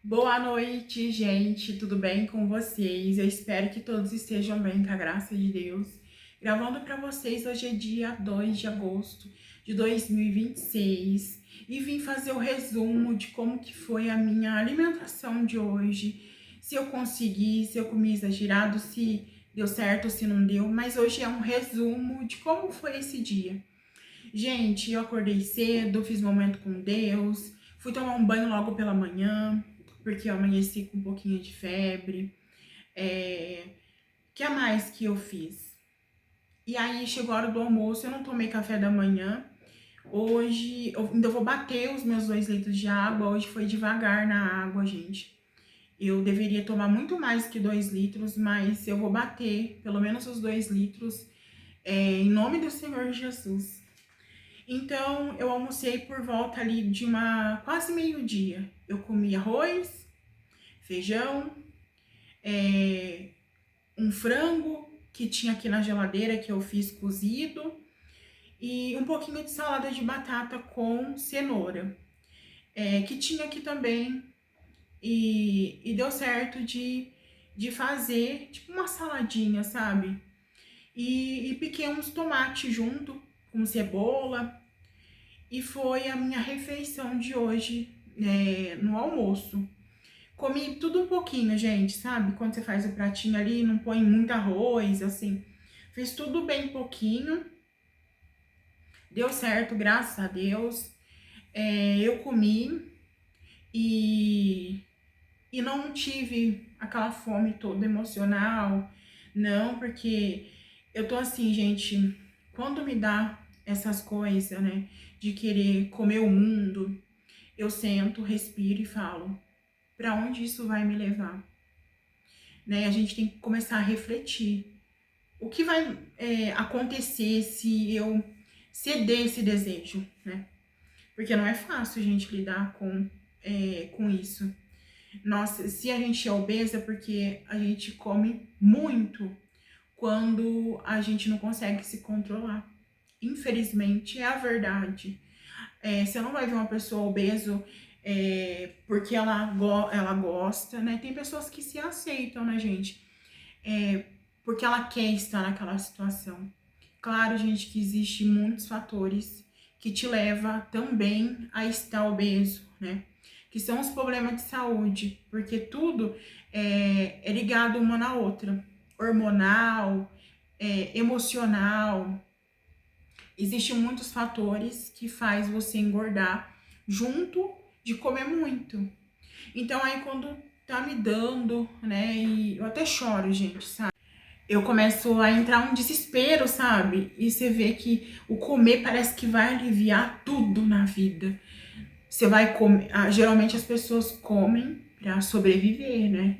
Boa noite, gente. Tudo bem com vocês? Eu espero que todos estejam bem, com a graça de Deus. Gravando para vocês, hoje é dia 2 de agosto de 2026 e vim fazer o resumo de como que foi a minha alimentação de hoje. Se eu consegui, se eu comi exagerado, se deu certo, se não deu, mas hoje é um resumo de como foi esse dia. Gente, eu acordei cedo, fiz momento com Deus, fui tomar um banho logo pela manhã, porque eu amanheci com um pouquinho de febre. Que a mais que eu fiz? E aí chegou a hora do almoço, eu não tomei café da manhã. Hoje eu ainda vou bater os meus 2 litros de água. Hoje foi devagar na água, gente. Eu deveria tomar muito mais que 2 litros, mas eu vou bater pelo menos os 2 litros, em nome do Senhor Jesus. Então, eu almocei por volta ali de uma quase meio-dia. Eu comi arroz, feijão, um frango que tinha aqui na geladeira que eu fiz cozido e um pouquinho de salada de batata com cenoura, que tinha aqui também e deu certo de fazer tipo uma saladinha, sabe? E piquei uns tomates junto com cebola. E foi a minha refeição de hoje, no almoço. Comi tudo um pouquinho, gente, sabe? Quando você faz o pratinho ali, não põe muito arroz, assim. Fiz tudo bem pouquinho. Deu certo, graças a Deus. Eu comi e, e não tive aquela fome toda emocional. Não, porque eu tô assim, gente, quando me dá essas coisas, né? De querer comer o mundo, eu sento, respiro e falo, para onde isso vai me levar? Né? A gente tem que começar a refletir. O que vai acontecer se eu ceder esse desejo, né? Porque não é fácil a gente lidar com isso. Nossa, se a gente é obesa é porque a gente come muito quando a gente não consegue se controlar. Infelizmente, é a verdade. Você não vai ver uma pessoa obeso porque ela gosta, né? Tem pessoas que se aceitam, né, gente? Porque ela quer estar naquela situação. Claro, gente, que existe muitos fatores que te levam também a estar obeso, né? Que são os problemas de saúde, porque tudo é ligado uma na outra. Hormonal, emocional, existem muitos fatores que faz você engordar junto de comer muito. Então aí quando tá me dando, né, e eu até choro, gente, sabe? Eu começo a entrar um desespero, sabe? E você vê que o comer parece que vai aliviar tudo na vida. Você vai comer, geralmente as pessoas comem para sobreviver, né?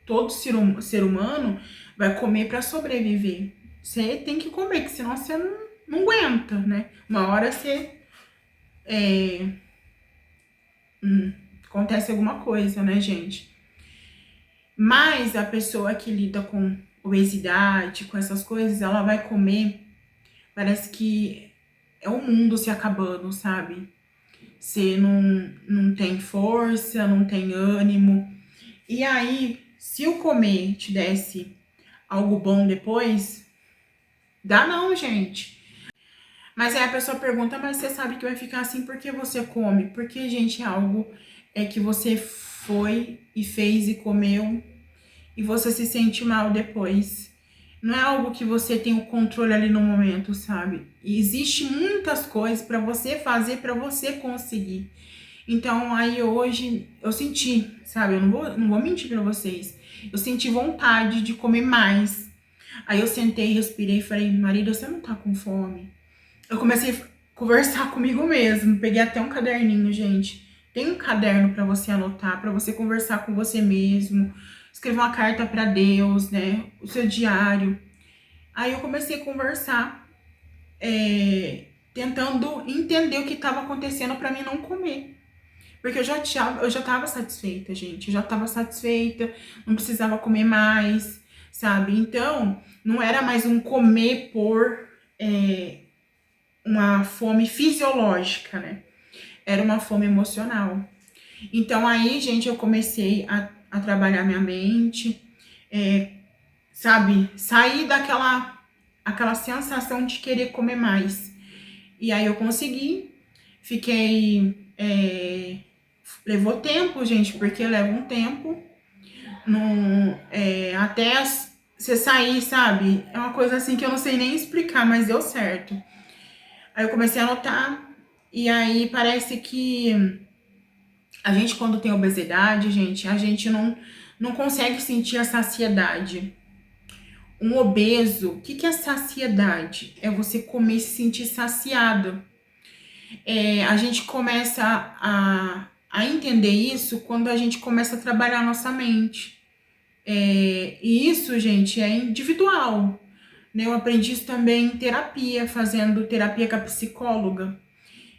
Todo ser humano vai comer para sobreviver. Você tem que comer, que senão você não aguenta, né? Uma hora você acontece alguma coisa, né, gente? Mas a pessoa que lida com obesidade, com essas coisas, ela vai comer, parece que é o mundo se acabando, sabe? Você não tem força, não tem ânimo. E aí, se o comer te desse algo bom depois, dá não, gente. Mas aí a pessoa pergunta, mas você sabe que vai ficar assim porque você come? Porque, gente, é algo que você foi e fez e comeu e você se sente mal depois. Não é algo que você tem o controle ali no momento, sabe? E existe muitas coisas para você fazer para você conseguir. Então, aí hoje eu senti, sabe? Eu não vou mentir para vocês. Eu senti vontade de comer mais. Aí eu sentei, respirei e falei, marido, você não tá com fome? Eu comecei a conversar comigo mesmo. Peguei até um caderninho, gente. Tem um caderno para você anotar, para você conversar com você mesmo, escrever uma carta para Deus, né? O seu diário. Aí eu comecei a conversar, tentando entender o que estava acontecendo para mim não comer. Porque eu já tava satisfeita, gente. Eu já tava satisfeita, não precisava comer mais, sabe? Então, não era mais um comer por uma fome fisiológica, né? Era uma fome emocional. Então aí, gente, eu comecei a trabalhar minha mente, sabe? Sair aquela sensação de querer comer mais. E aí eu consegui, fiquei. Levou tempo, gente, porque leva um tempo. Até você sair, sabe? É uma coisa assim que eu não sei nem explicar, mas deu certo. Aí eu comecei a notar, e aí parece que a gente, quando tem obesidade, gente, a gente não consegue sentir a saciedade. Um obeso, o que é saciedade? É você comer e se sentir saciado. A gente começa a entender isso quando a gente começa a trabalhar a nossa mente. E isso, gente, é individual. Né? Eu aprendi isso também em terapia, fazendo terapia com a psicóloga.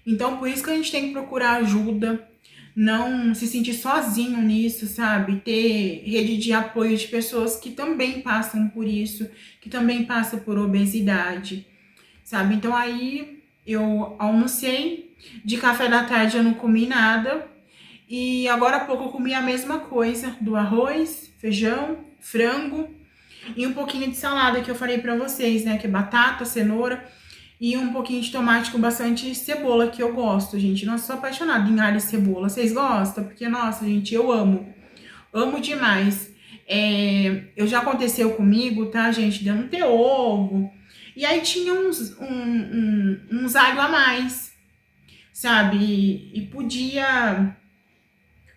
Então, por isso que a gente tem que procurar ajuda, não se sentir sozinho nisso, sabe? Ter rede de apoio de pessoas que também passam por isso, que também passam por obesidade, sabe? Então, aí eu almocei, de café da tarde eu não comi nada, e agora há pouco eu comi a mesma coisa, do arroz, feijão, frango e um pouquinho de salada que eu falei pra vocês, né? Que é batata, cenoura e um pouquinho de tomate com bastante cebola, que eu gosto, gente. Nossa, sou apaixonada em alho e cebola. Vocês gostam? Porque, nossa, gente, eu amo. Amo demais. Já aconteceu comigo, tá, gente? De eu não ter ovo. E aí tinha uns alho a mais, sabe? E podia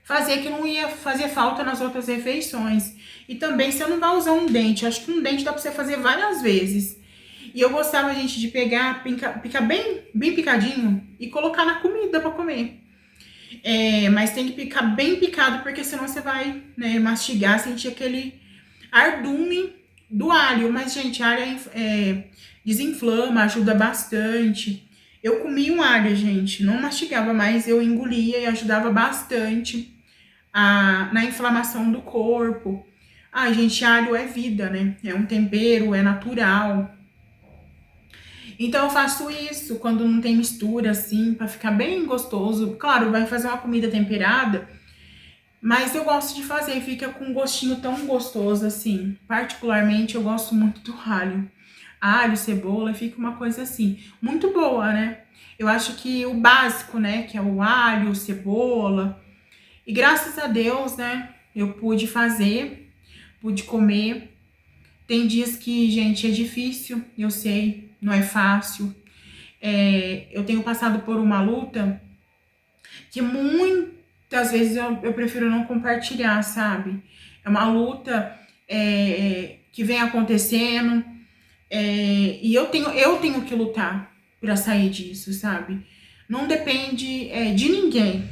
fazer que não ia fazer falta nas outras refeições. E também você não vai usar um dente. Acho que um dente dá pra você fazer várias vezes. E eu gostava, gente, de pegar, picar bem, bem picadinho e colocar na comida para comer. Mas tem que picar bem picado, porque senão você vai, né, mastigar, sentir aquele ardume do alho. Mas, gente, alho desinflama, ajuda bastante. Eu comia um alho, gente, não mastigava, mas eu engolia e ajudava bastante na inflamação do corpo. Ai, gente, alho é vida, né? É um tempero, é natural. Então eu faço isso quando não tem mistura, assim, para ficar bem gostoso. Claro, vai fazer uma comida temperada, mas eu gosto de fazer e fica com um gostinho tão gostoso assim. Particularmente eu gosto muito do alho. Alho, cebola, fica uma coisa assim, muito boa, né? Eu acho que o básico, né, que é o alho, cebola. E graças a Deus, né, eu pude fazer, pude comer. Tem dias que, gente, é difícil, eu sei, não é fácil. Eu tenho passado por uma luta que muitas vezes eu prefiro não compartilhar, sabe? É uma luta que vem acontecendo e eu tenho que lutar para sair disso, sabe? Não depende de ninguém.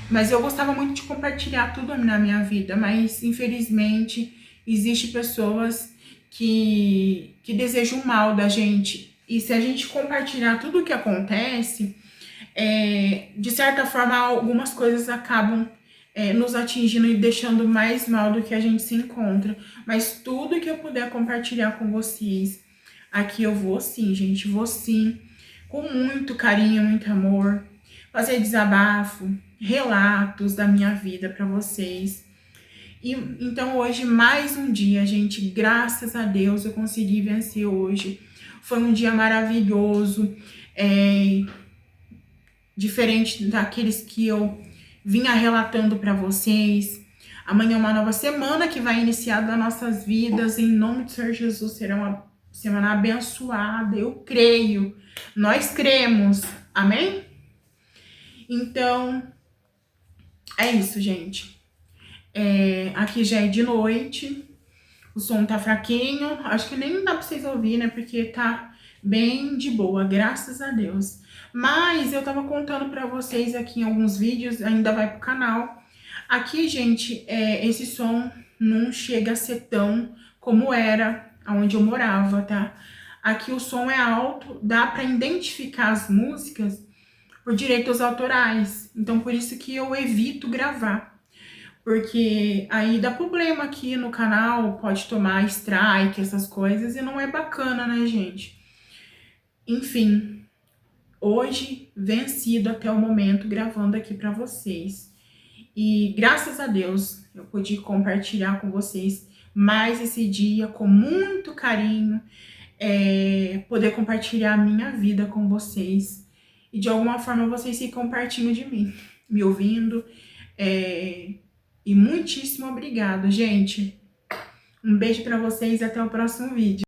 Mas eu gostava muito de compartilhar tudo na minha vida, mas infelizmente existe pessoas que desejam mal da gente. E se a gente compartilhar tudo o que acontece, de certa forma algumas coisas acabam nos atingindo e deixando mais mal do que a gente se encontra. Mas tudo que eu puder compartilhar com vocês, aqui eu vou sim, gente, vou sim, com muito carinho, muito amor, fazer desabafo, relatos da minha vida para vocês. E então hoje mais um dia, gente, graças a Deus eu consegui vencer hoje. Foi um dia maravilhoso, diferente daqueles que eu vinha relatando para vocês. Amanhã é uma nova semana que vai iniciar das nossas vidas. Em nome do Senhor Jesus, será uma semana abençoada. Eu creio. Nós cremos. Amém? Então, é isso, gente. Aqui já é de noite. O som tá fraquinho. Acho que nem dá pra vocês ouvirem, né? Porque tá bem de boa, graças a Deus. Mas eu tava contando pra vocês aqui em alguns vídeos, ainda vai pro canal. Aqui, gente, esse som não chega a ser tão como era onde eu morava, tá? Aqui o som é alto, dá pra identificar as músicas por direitos autorais. Então, por isso que eu evito gravar. Porque aí dá problema aqui no canal, pode tomar strike, essas coisas, e não é bacana, né, gente? Enfim, hoje vencido até o momento, gravando aqui pra vocês. E graças a Deus eu pude compartilhar com vocês mais esse dia com muito carinho, poder compartilhar a minha vida com vocês. E de alguma forma vocês se compartilham de mim, me ouvindo. E muitíssimo obrigado, gente. Um beijo para vocês e até o próximo vídeo.